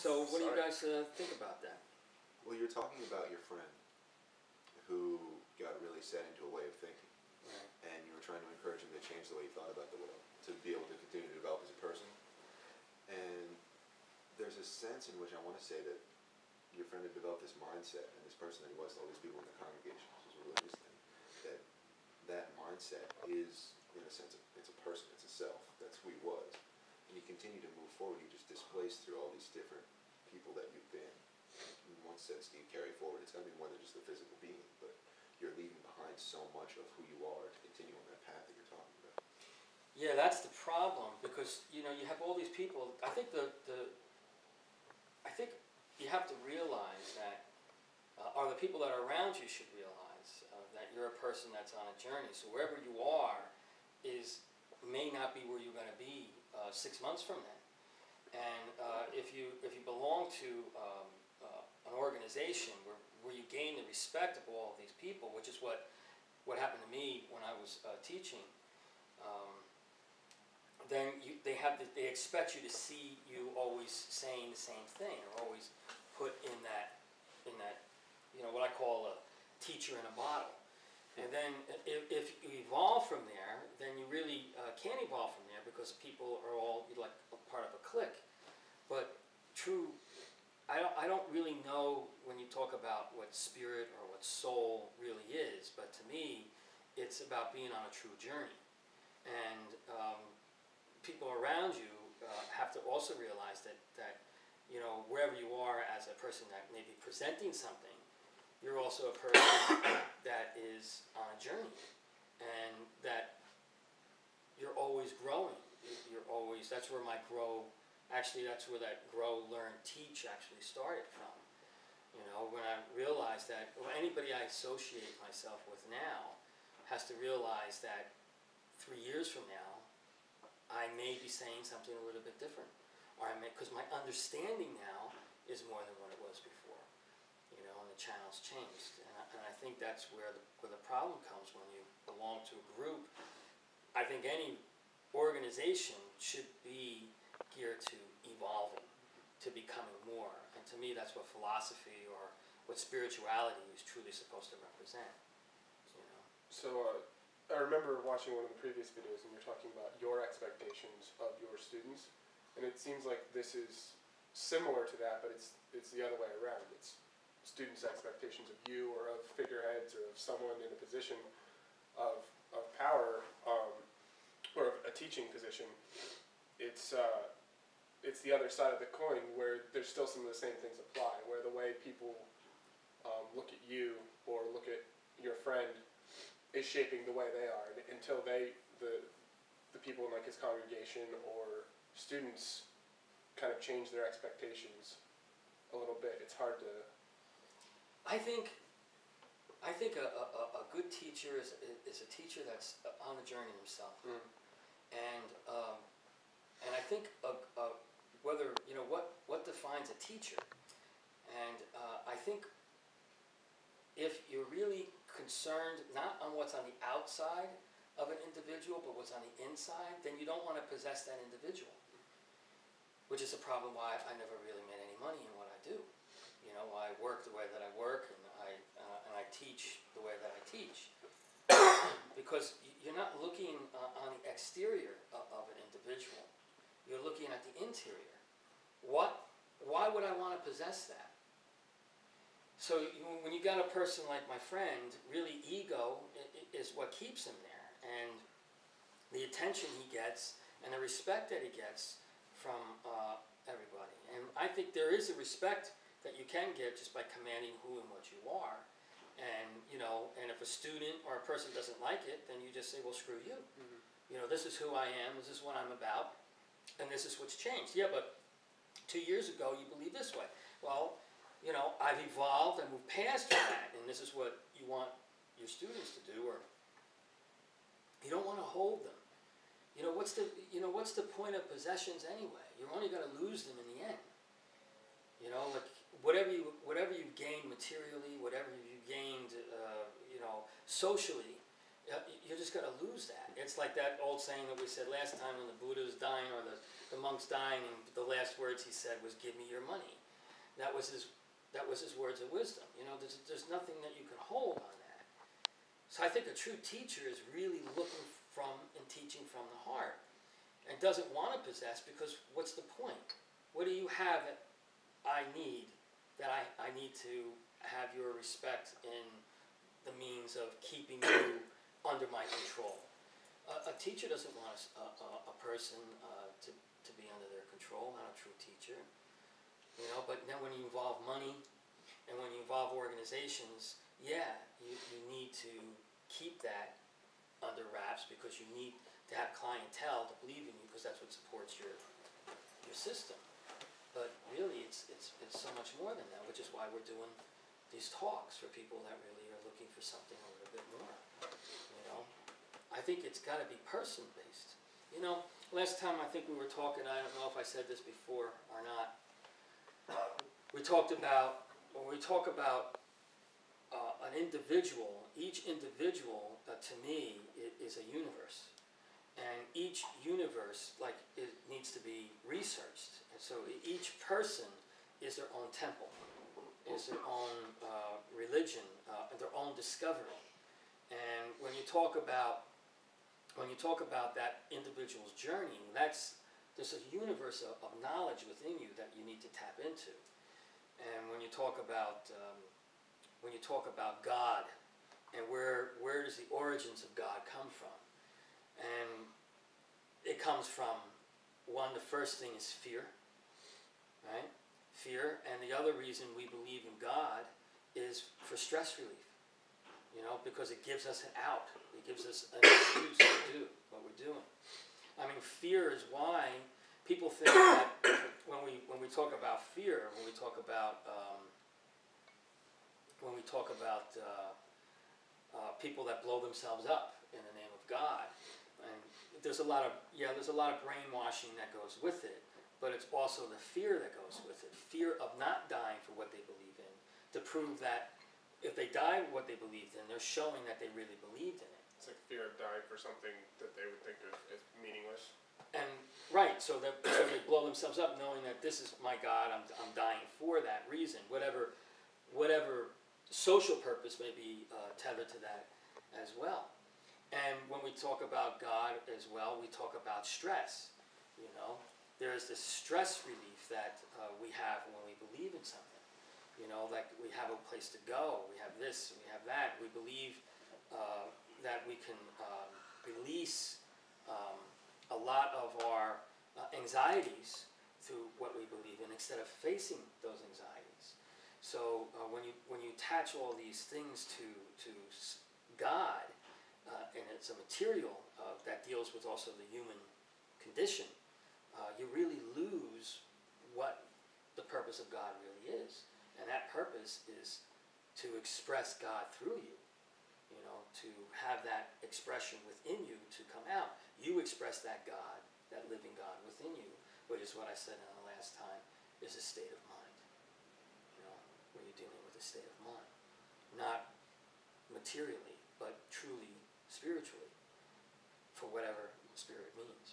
So what do you guys think about that? Well, you're talking about your friend who got really set into a way of thinking. Right. And you were trying to encourage him to change the way he thought about the world, to be able to continue to develop as a person. And there's a sense in which I want to say that your friend had developed this mindset, and this person that he was to all these people in the congregation, this was a religious thing, that mindset is, in a sense, it's a person, it's a self, that's who he was. And you continue to move forward, you just displace through all these different people that you've been. In one sense, you carry forward, it's going to be more than just a physical being, but you're leaving behind so much of who you are to continue on that path that you're talking about. Yeah, that's the problem, because you have all these people. I think I think you have to realize that, or the people that are around you should realize that you're a person that's on a journey. So wherever you are may not be where you're going to be 6 months from then. And if you belong to an organization where you gain the respect of all of these people, which is what happened to me when I was teaching, then they expect you to see you always saying the same thing, or always put in that what I call a teacher in a bottle. And then if you evolve from there, then you really can't evolve from there, because people are all like a part of a clique. But I don't really know when you talk about what spirit or what soul really is, but to me, it's about being on a true journey. And people around you have to also realize that wherever you are as a person that may be presenting something, you're also a person that is on a journey, and that you're always growing. That's where my that's where that grow, learn, teach actually started from. When I realized that anybody I associate myself with now has to realize that 3 years from now, I may be saying something a little bit different, or because my understanding now is more than what it was before. And the channel's changed, and I think that's where the problem comes when you belong to a group. I think any organization should be geared to evolving, to becoming more, and to me that's what philosophy or what spirituality is truly supposed to represent. So I remember watching one of the previous videos, and you're talking about your expectations of your students, and it seems like this is similar to that, but it's the other way around. It's students' expectations of you, or of figureheads, or of someone in a position of power, or of a teaching position. It's the other side of the coin, where there's still some of the same things apply, where the way people look at you or look at your friend is shaping the way they are, and until the people in like his congregation or students kind of change their expectations a little bit, it's hard to. I think a good teacher is a teacher that's on the journey himself, and I think whether what defines a teacher, and I think if you're really concerned not on what's on the outside of an individual, but what's on the inside, then you don't want to possess that individual, which is a problem why I never really made any money in what I do. I work the way that I work, and I teach the way that I teach, because you're not looking on the exterior of an individual. You're looking at the interior. Why would I want to possess that? So when you got a person like my friend, really ego is what keeps him there, and the attention he gets and the respect that he gets from everybody. And I think there is a respect that you can get just by commanding who and what you are. And and if a student or a person doesn't like it, then you just say, well, screw you. This is who I am, this is what I'm about, and this is what's changed. Yeah, but 2 years ago you believed this way. Well, I've evolved and moved past that, and this is what you want your students to do, or you don't want to hold them. What's the point of possessions anyway? You're only going to lose them in the end. Like whatever you've gained materially, whatever you've gained, socially, you're just going to lose that. It's like that old saying that we said last time when the Buddha was dying or the monk's dying, and the last words he said was, "Give me your money." That was his words of wisdom. You know, there's nothing that you can hold on that. So I think a true teacher is really looking from and teaching from the heart, and doesn't want to possess, because what's the point? What do you have that I need, that I need to have your respect in the means of keeping you under my control? A teacher doesn't want a person to be under their control, not a true teacher. You know, but then when you involve money and when you involve organizations, yeah, you need to keep that under wraps, because you need to have clientele to believe in you, because that's what supports your system. But really, it's so much more than that, which is why we're doing these talks for people that really are looking for something a little bit more. You know, I think it's got to be person-based. You know, last time I think we were talking, I don't know if I said this before or not, we talked about, when we talk about an individual, each individual to me is a universe. And each universe, like, it needs to be researched. And so each person is their own temple, is their own religion, their own discovery. And when you talk about that individual's journey, there's a universe of knowledge within you that you need to tap into. And when you talk about God, and where does the origins of God come from? And it comes from, the first thing is fear, right? Fear, and the other reason we believe in God is for stress relief, you know, because it gives us an out. It gives us an excuse to do what we're doing. I mean, fear is why people think that when we talk about fear, when we talk about people that blow themselves up in the name of God, and there's a lot of brainwashing that goes with it, but it's also the fear that goes with it. Fear of not dying for what they believe in, to prove that if they die with what they believed in, they're showing that they really believed in it. It's like fear of dying for something that they would think is meaningless. And right, so they blow themselves up knowing that this is my God, I'm dying for that reason, whatever social purpose may be tethered to that as well. And when we talk about God as well, we talk about stress. You know, there's this stress relief that we have when we believe in something. You know, like we have a place to go, we have this, we have that. We believe that we can release a lot of our anxieties through what we believe in, instead of facing those anxieties. So when you attach all these things to God, and it's a material that deals with also the human condition, you really lose what the purpose of God really is. And that purpose is to express God through you, you know, to have that expression within you to come out. You express that God, that living God within you, which is what I said in the last time, is a state of mind. You know, where you're dealing with a state of mind. Not materially, but truly spiritually, for whatever spirit means.